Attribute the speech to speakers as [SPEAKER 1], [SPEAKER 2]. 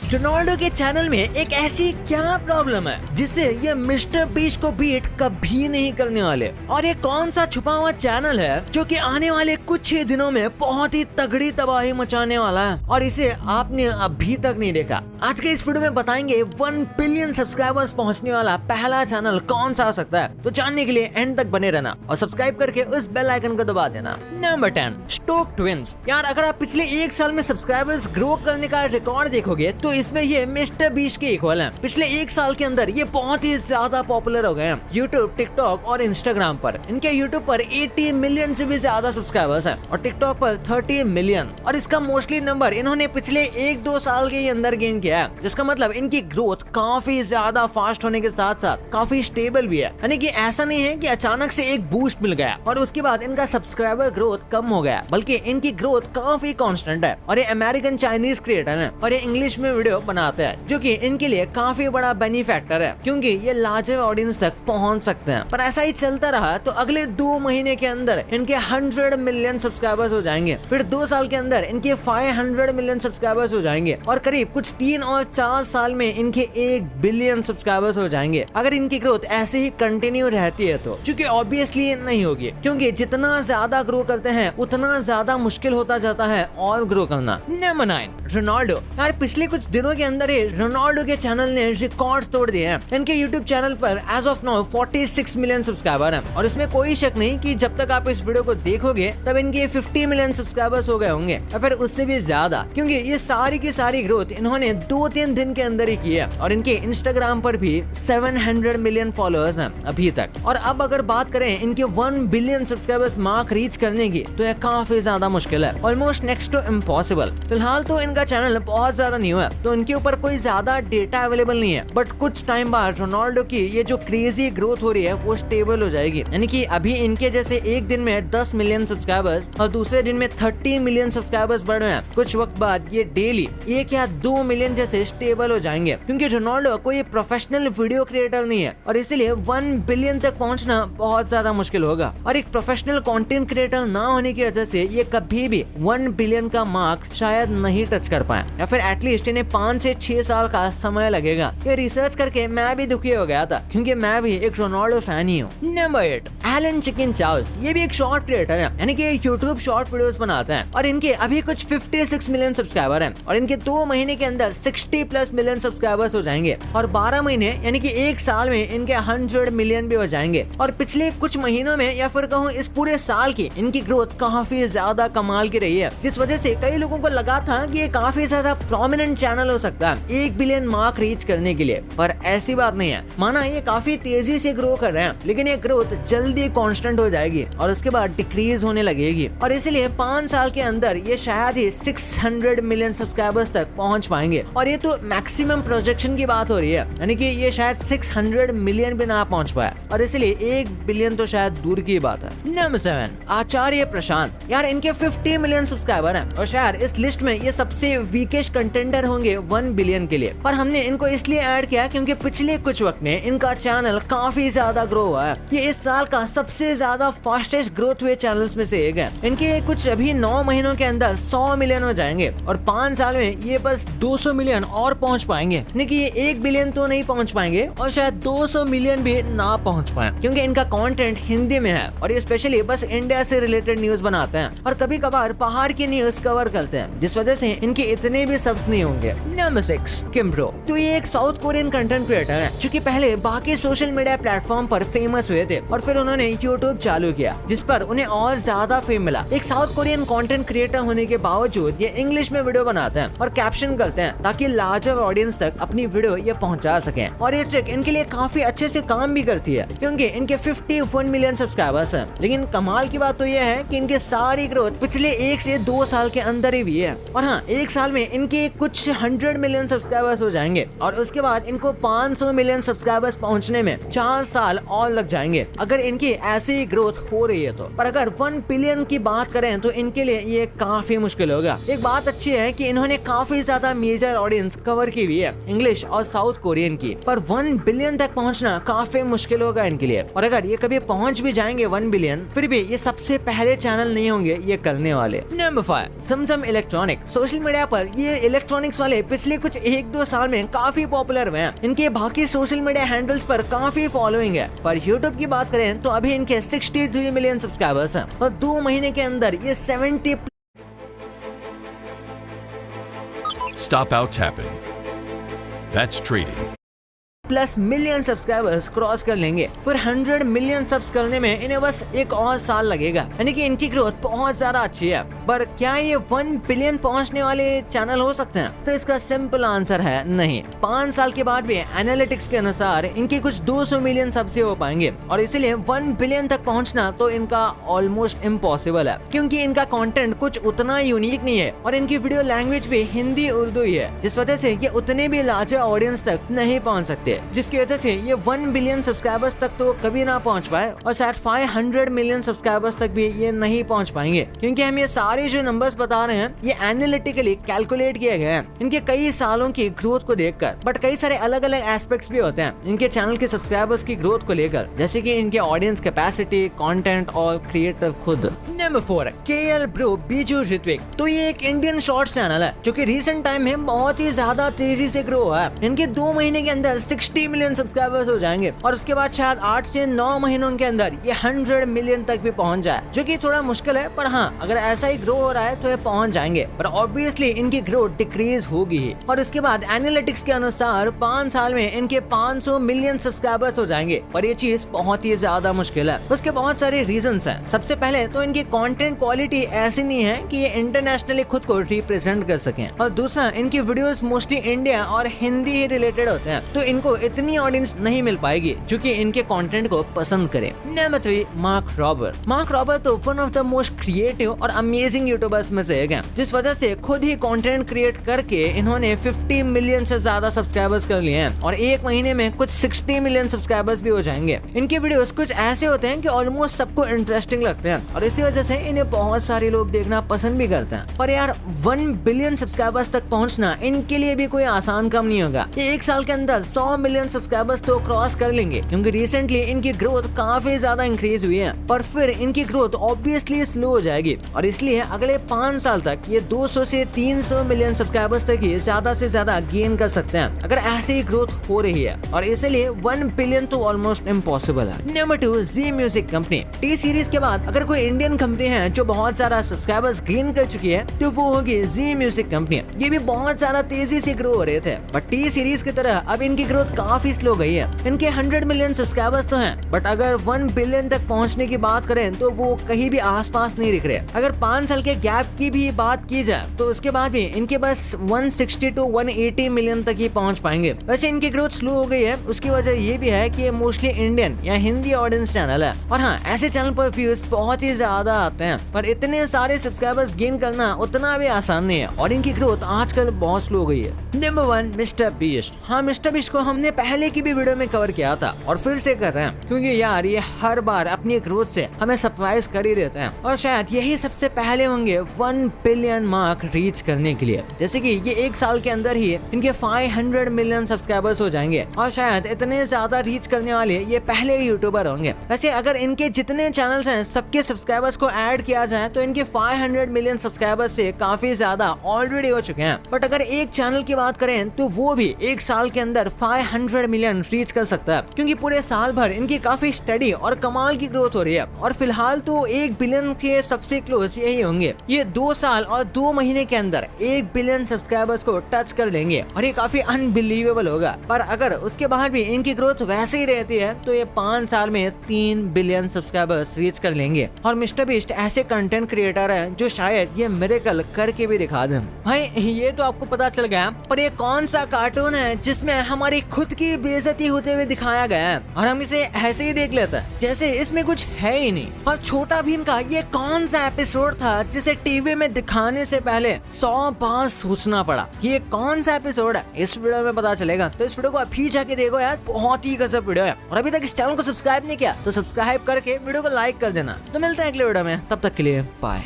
[SPEAKER 1] Ronaldo के channel में एक ऐसी क्या प्रॉब्लम है जिससे ये मिस्टर बीस्ट को बीट कभी नहीं करने वाले, और ये कौन सा छुपा हुआ चैनल है जो कि आने वाले कुछ ही दिनों में बहुत ही तगड़ी तबाही मचाने वाला है और इसे आपने अभी तक नहीं देखा। आज के इस वीडियो में बताएंगे 1 बिलियन सब्सक्राइबर्स पहुंचने वाला पहला चैनल कौन सा आ सकता है। तो जानने के लिए एंड तक बने रहना और सब्सक्राइब करके उस बेल आइकन को दबा देना। Number 10, Stokes twins. यार अगर आप पिछले एक साल में सब्सक्राइबर्स ग्रो करने का रिकॉर्ड देखोगे तो इसमें ये मिस्टर बीस्ट के इक्वल है। पिछले एक साल के अंदर ये बहुत ही ज्यादा पॉपुलर हो गए हैं यूट्यूब, टिकटॉक और इंस्टाग्राम पर। इनके यूट्यूब पर 80 मिलियन से भी ज्यादा सब्सक्राइबर्स हैं और टिकटॉक पर 30 मिलियन, और इसका मोस्टली नंबर इन्होंने पिछले 1-2 साल के अंदर गेन किया है, जिसका मतलब इनकी ग्रोथ काफी ज्यादा फास्ट होने के साथ साथ काफी स्टेबल भी है। यानी कि ऐसा नहीं है कि अचानक से एक बूस्ट मिल गया और उसके बाद इनका सब्सक्राइबर ग्रोथ कम हो गया, बल्कि इनकी ग्रोथ काफी कांस्टेंट है। और ये अमेरिकन चाइनीज क्रिएटर है और ये इंग्लिश में वीडियो बनाते हैं, जो कि इनके लिए काफी बड़ा बेनिफैक्टर है क्योंकि ये लार्जर ऑडियंस तक पहुंच सकते हैं। पर ऐसा ही चलता रहा तो अगले 2 महीने के अंदर इनके 100 मिलियन सब्सक्राइबर्स हो जाएंगे, फिर 2 साल के अंदर इनके 500 मिलियन सब्सक्राइबर्स हो जाएंगे और करीब कुछ 3 और 4 साल में इनके 1 बिलियन सब्सक्राइबर्स हो जाएंगे, अगर इनकी ग्रोथ ऐसे ही कंटिन्यू रहती है तो। क्योंकि ऑब्वियसली नहीं होगी, क्योंकि जितना ज्यादा ग्रो करते हैं उतना ज्यादा मुश्किल होता जाता है और ग्रो करना। Number 9, Ronaldo. यार पिछले कुछ दिनों के अंदर ही रोनाल्डो के चैनल ने रिकॉर्ड्स तोड़ दिए हैं। इनके यूट्यूब चैनल पर as of now 46 million subscriber हैं और इसमें कोई शक नहीं कि जब तक आप इस वीडियो को देखोगे तब इनके 50 मिलियन सब्सक्राइबर्स हो गए होंगे या फिर उससे भी ज्यादा, क्योंकि ये सारी की सारी ग्रोथ इन्होंने 2-3 दिन के अंदर ही की है। और इनके इंस्टाग्राम पर भी 700 मिलियन फॉलोअर्स हैं अभी तक। और अब अगर बात करें इनके 1 बिलियन सब्सक्राइबर्स मार्क रीच करने की तो यह काफी ज्यादा मुश्किल है, ऑलमोस्ट नेक्स्ट टू इम्पॉसिबल। फिलहाल तो इनका चैनल बहुत ज्यादा न्यू है तो इनके ऊपर कोई ज्यादा डेटा अवेलेबल नहीं है, बट कुछ टाइम बाद रोनाल्डो की ये जो क्रेजी ग्रोथ हो रही है वो स्टेबल हो जाएगी। यानी कि अभी इनके जैसे एक दिन में 10 मिलियन सब्सक्राइबर्स और दूसरे दिन में 30 मिलियन सब्सक्राइबर्स बढ़ रहे हैं, कुछ वक्त बाद ये डेली 1 या 2 मिलियन जैसे स्टेबल हो जाएंगे। क्योंकि रोनाल्डो कोई प्रोफेशनल वीडियो क्रिएटर नहीं है और इसीलिए 1 बिलियन तक पहुंचना बहुत ज्यादा मुश्किल होगा। और एक प्रोफेशनल कंटेंट क्रिएटर ना होने की वजह से ये कभी भी 1 बिलियन का मार्क शायद नहीं टच कर पाए, या फिर एटलीस्ट इन्हें 5 से 6 साल का समय लगेगा। ये रिसर्च करके मैं भी दुखी हो गया था क्योंकि मैं भी एक रोनाल्डो फैन ही हूँ। Number 8, Alan Chikin Chow. ये भी एक शॉर्ट क्रिएटर है, यानी कि यूट्यूब शॉर्ट वीडियोस बनाते हैं और इनके अभी कुछ 56 मिलियन सब्सक्राइबर हैं और इनके 2 महीने के अंदर 60+ मिलियन सब्सक्राइबर्स हो जाएंगे और 12 महीने यानी कि 1 साल में इनके 100 मिलियन भी हो जाएंगे। और पिछले कुछ महीनों में या फिर कहूँ इस पूरे साल की इनकी ग्रोथ काफी ज्यादा कमाल की रही है, जिस वजह से कई लोगों को लगा था कि ये काफी ज्यादा प्रोमिनेंट चैनल हो सकता है 1 बिलियन मार्क रीच करने के लिए। पर ऐसी बात नहीं है, माना ये काफी तेजी से ग्रो कर रहे हैं लेकिन ये ग्रोथ जल्दी कांस्टेंट हो जाएगी और उसके बाद डिक्रीज होने लगेगी और इसलिए 5 साल के अंदर ये शायद ही 600 मिलियन सब्सक्राइबर्स तक पहुंच पाएंगे। और ये तो मैक्सिमम प्रोजेक्शन की बात हो रही है, यानी कि ये शायद 600 मिलियन भी ना पहुंच पाए और इसलिए 1 बिलियन तो शायद दूर की बात है। नंबर 7, आचार्य प्रशांत। यार इनके 50 मिलियन सब्सक्राइबर हैं और शायद इस लिस्ट में ये सबसे वीकेस्ट कंटेंडर होंगे 1 बिलियन के लिए। पर हमने इनको इसलिए ऐड किया क्योंकि पिछले कुछ वक्त में इनका चैनल काफी ज्यादा ग्रो हुआ है। ये इस साल का सबसे ज्यादा फास्टेस्ट ग्रोथ हुए चैनल्स में से एक है। इनके कुछ अभी 9 महीनों के अंदर 100 मिलियन हो जाएंगे और 5 साल में ये बस 200 मिलियन और पहुंच पाएंगे। यानी कि ये 1 बिलियन तो नहीं पहुंच पाएंगे और शायद 200 मिलियन भी ना पहुंच पाए, क्योंकि इनका कंटेंट हिंदी में है और ये स्पेशली बस इंडिया से रिलेटेड न्यूज बनाते हैं और कभी कभार पहाड़ की न्यूज कवर करते हैं, जिस वजह से इनके इतने भी सब्स नहीं होंगे। नंबर 6, किम्ब्रो। तो ये एक साउथ कोरियन कंटेंट क्रिएटर है जो कि पहले बाकी सोशल मीडिया प्लेटफॉर्म पर फेमस हुए थे और फिर उन्होंने यूट्यूब चालू किया, जिस पर उन्हें और ज्यादा फेम मिला। एक साउथ कोरियन कंटेंट क्रिएटर होने के बावजूद ये इंग्लिश में वीडियो बनाते हैं और कैप्शन करते हैं ताकि लार्जर ऑडियंस तक अपनी वीडियो ये पहुंचा सकें। और ये ट्रिक इनके लिए काफी अच्छे से काम भी करती है क्योंकि इनके 51 मिलियन सब्सक्राइबर्स हैं। लेकिन कमाल की बात तो ये है कि इनके सारी ग्रोथ पिछले 1 से 2 साल के अंदर ही हुई है। और हाँ, 1 साल में इनके कुछ 100 मिलियन सब्सक्राइबर्स हो जाएंगे और उसके बाद इनको 500 मिलियन सब्सक्राइबर्स पहुंचने में 4 साल और लग जाएंगे अगर इनकी ऐसी ग्रोथ हो रही है तो। पर अगर 1 बिलियन की बात करें तो इनके लिए ये काफी मुश्किल होगा। एक बात अच्छी है कि इन्होंने काफी ज्यादा मेजर ऑडियंस कवर की हुई है, इंग्लिश और साउथ कोरियन की, पर 1 बिलियन तक पहुंचना काफी मुश्किल होगा इनके लिए। और अगर ये कभी पहुंच भी जाएंगे 1 बिलियन, फिर भी ये सबसे पहले चैनल नहीं होंगे ये करने वाले। नंबर 5, समसम इलेक्ट्रॉनिक। सोशल मीडिया पर ये इलेक्ट्रॉनिक्स वाले वाले पिछले कुछ 1-2 साल में काफी पॉपुलर हुए हैं। इनके बाकी सोशल मीडिया हैंडल्स पर काफी फॉलोइंग है, पर यूट्यूब की बात करें तो अभी इनके 63 मिलियन सब्सक्राइबर्स हैं और 2 महीने के अंदर ये 70
[SPEAKER 2] Stop out tapping. That's trading.
[SPEAKER 1] Plus million subscribers cross कर लेंगे। फिर 100 मिलियन सब्स करने में इन्हें बस एक और साल लगेगा, यानी कि इनकी ग्रोथ बहुत ज्यादा अच्छी है। पर क्या ये 1 बिलियन पहुंचने वाले चैनल हो सकते हैं? तो इसका सिंपल आंसर है नहीं। 5 साल के बाद भी एनालिटिक्स के अनुसार इनके कुछ 200 मिलियन सब्स से हो पाएंगे और इसीलिए 1 बिलियन तक पहुंचना तो इनका ऑलमोस्ट इम्पॉसिबल है, क्योंकि इनका कंटेंट कुछ उतना यूनिक नहीं है और इनकी वीडियो लैंग्वेज भी हिंदी उर्दू ही है, जिस वजह से ये उतने भी लार्जर ऑडियंस तक नहीं पहुंच सकते, जिसकी वजह से ये 1 बिलियन सब्सक्राइबर्स तक तो कभी ना पहुंच पाए और शायद 500 मिलियन सब्सक्राइबर्स तक भी ये नहीं पहुंच पाएंगे, क्योंकि हम ये सारे जो नंबर्स बता रहे हैं ये एनालिटिकली कैलकुलेट किए गए हैं इनके कई सालों की ग्रोथ को देखकर। बट कई सारे अलग अलग एस्पेक्ट्स भी होते हैं इनके चैनल के सब्सक्राइबर्स की ग्रोथ को लेकर, जैसे कि इनके ऑडियंस कैपेसिटी, कंटेंट और क्रिएटर खुद। Number 4 KL bro Biju Rithvik. तो ये एक इंडियन शॉर्ट्स चैनल है जो कि रिसेंट टाइम में बहुत ही ज्यादा तेजी से ग्रो हुआ है। इनके 2 महीने के अंदर 60 मिलियन सब्सक्राइबर्स हो जाएंगे और उसके बाद शायद 8 से 9 महीनों के अंदर ये 100 मिलियन तक भी पहुंच जाए, जो कि थोड़ा मुश्किल है, पर हाँ अगर ऐसा ही ग्रो हो रहा है तो ये पहुंच जाएंगे। पर ऑब्वियसली इनकी ग्रोथ डिक्रीज होगी ही। और इसके बाद एनालिटिक्स के अनुसार 5 साल में इनके 500 मिलियन सब्सक्राइबर्स हो जाएंगे, और ये चीज बहुत ही ज्यादा मुश्किल है। उसके बहुत सारे रीजंस हैं। सबसे पहले तो इनकी कंटेंट क्वालिटी ऐसी नहीं है कि ये इंटरनेशनली खुद को रिप्रेजेंट कर सकें, और दूसरा इनकी वीडियोस मोस्टली इंडिया और हिंदी ही रिलेटेड होते हैं, तो इनको इतनी ऑडियंस नहीं मिल पाएगी जो कि इनके कंटेंट को पसंद करे। नंबर 3 मार्क रॉबर तो one of the most creative और अमेजिंग यूट्यूबर्स में से एक हैं, जिस वजह से खुद ही कंटेंट क्रिएट करके इन्होंने 50 मिलियन से ज्यादा सब्सक्राइबर्स कर लिए हैं और 1 महीने में कुछ 60 मिलियन सब्सक्राइबर्स भी हो जाएंगे। इनके वीडियोस कुछ ऐसे होते हैं कि ऑलमोस्ट सबको इंटरेस्टिंग लगते हैं और इसी वजह से इन्हें बहुत सारे लोग देखना पसंद भी करते हैं। पर यार 1 बिलियन सब्सक्राइबर्स तक पहुंचना इनके लिए भी कोई आसान काम नहीं होगा। ये 1 साल के अंदर 100 मिलियन सब्सक्राइबर्स तो क्रॉस कर लेंगे, क्योंकि रिसेंटली इनकी ग्रोथ काफी ज्यादा इंक्रीज हुई है, पर फिर इनकी ग्रोथ ऑब्वियसली स्लो हो जाएगी और इसलिए अगले 5 साल तक ये 200 से 300 मिलियन सब्सक्राइबर्स तक ही ज्यादा से ज्यादा गेन कर सकते हैं अगर ऐसे ही ग्रोथ हो रही है, और इसलिए 1 बिलियन तो ऑलमोस्ट इम्पॉसिबल है। नंबर 2 जी म्यूजिक कंपनी। टी सीरीज के बाद अगर कोई इंडियन कंपनी है जो बहुत ज्यादा सब्सक्राइबर्स गेन कर चुकी है तो वो होगी जी म्यूजिक कंपनी। ये भी बहुत ज्यादा तेजी से ग्रो हो रहे थे, बट टी सीरीज की तरह अब इनकी ग्रोथ काफी स्लो गई है। इनके 100 मिलियन सब्सक्राइबर्स तो हैं, बट अगर 1 बिलियन तक पहुंचने की बात करें तो वो कहीं भी आसपास नहीं दिख रहे। अगर 5 साल के गैप की भी बात की जाए तो उसके बाद भी इनके बस 160 to 180 मिलियन तक ही पहुंच पाएंगे। वैसे इनकी ग्रोथ स्लो हो गई है, उसकी वजह ये भी है कि ये मोस्टली इंडियन या हिंदी ऑडियंस चैनल है, और हाँ ऐसे चैनल पर व्यूज बहुत ही ज्यादा आते हैं, पर इतने सारे सब्सक्राइबर्स गेन करना उतना भी आसान नहीं है और इनकी ग्रोथ आजकल बहुत स्लो हो गई है। Number 1 mister beast. हाँ, मिस्टर बीस्ट को हमने पहले की भी वीडियो में कवर किया था और फिर से कर रहे हैं, क्योंकि यार ये हर बार अपनी ग्रोथ से हमें सरप्राइज कर ही देते हैं और शायद यही सबसे पहले होंगे 1 बिलियन मार्क रीच करने के लिए। जैसे कि ये 1 साल के अंदर ही इनके 500 मिलियन सब्सक्राइबर्स हो जाएंगे और शायद इतने ज्यादा रीच करने वाले ये पहले यूट्यूबर होंगे। वैसे अगर इनके जितने चैनल्स हैं सबके सब्सक्राइबर्स को ऐड किया जाए तो इनके 500 मिलियन सब्सक्राइबर्स से काफी ज्यादा ऑलरेडी हो चुके हैं, बट अगर एक चैनल की बात करें तो वो भी 1 साल के अंदर 500 मिलियन रीच कर सकता है, क्योंकि पूरे साल भर इनकी काफी स्टडी और कमाल की ग्रोथ हो रही है और फिलहाल तो 1 बिलियन के सबसे क्लोज यही होंगे। ये 2 साल और 2 महीने के अंदर 1 बिलियन सब्सक्राइबर्स को टच कर लेंगे और ये काफी अनबिलीवेबल होगा। पर अगर उसके बाद भी इनकी ग्रोथ वैसे ही रहती है तो ये 5 साल में 3 बिलियन सब्सक्राइबर्स रीच कर लेंगे। और मिस्टर बीस्ट ऐसे कंटेंट क्रिएटर है जो शायद ये मिरेकल करके भी दिखा दें। भाई ये तो आपको पता चल गया, पर ये कौन सा कार्टून है जिसमें हमारी खुद की बेइज्जती होते हुए दिखाया गया है और हम इसे ऐसे ही देख लेते हैं जैसे इसमें कुछ है ही नहीं। और छोटा भीम का ये कौन सा एपिसोड था जिसे टीवी में दिखाने से पहले 100 बार सोचना पड़ा? ये कौन सा एपिसोड है इस वीडियो में पता चलेगा, तो इस वीडियो को अभी जाके देखो यार, बहुत ही गजब वीडियो है। और अभी तक इस चैनल को सब्सक्राइब नहीं किया तो सब्सक्राइब करके वीडियो को लाइक कर देना। तो मिलते हैं अगले वीडियो में, तब तक के लिए बाय।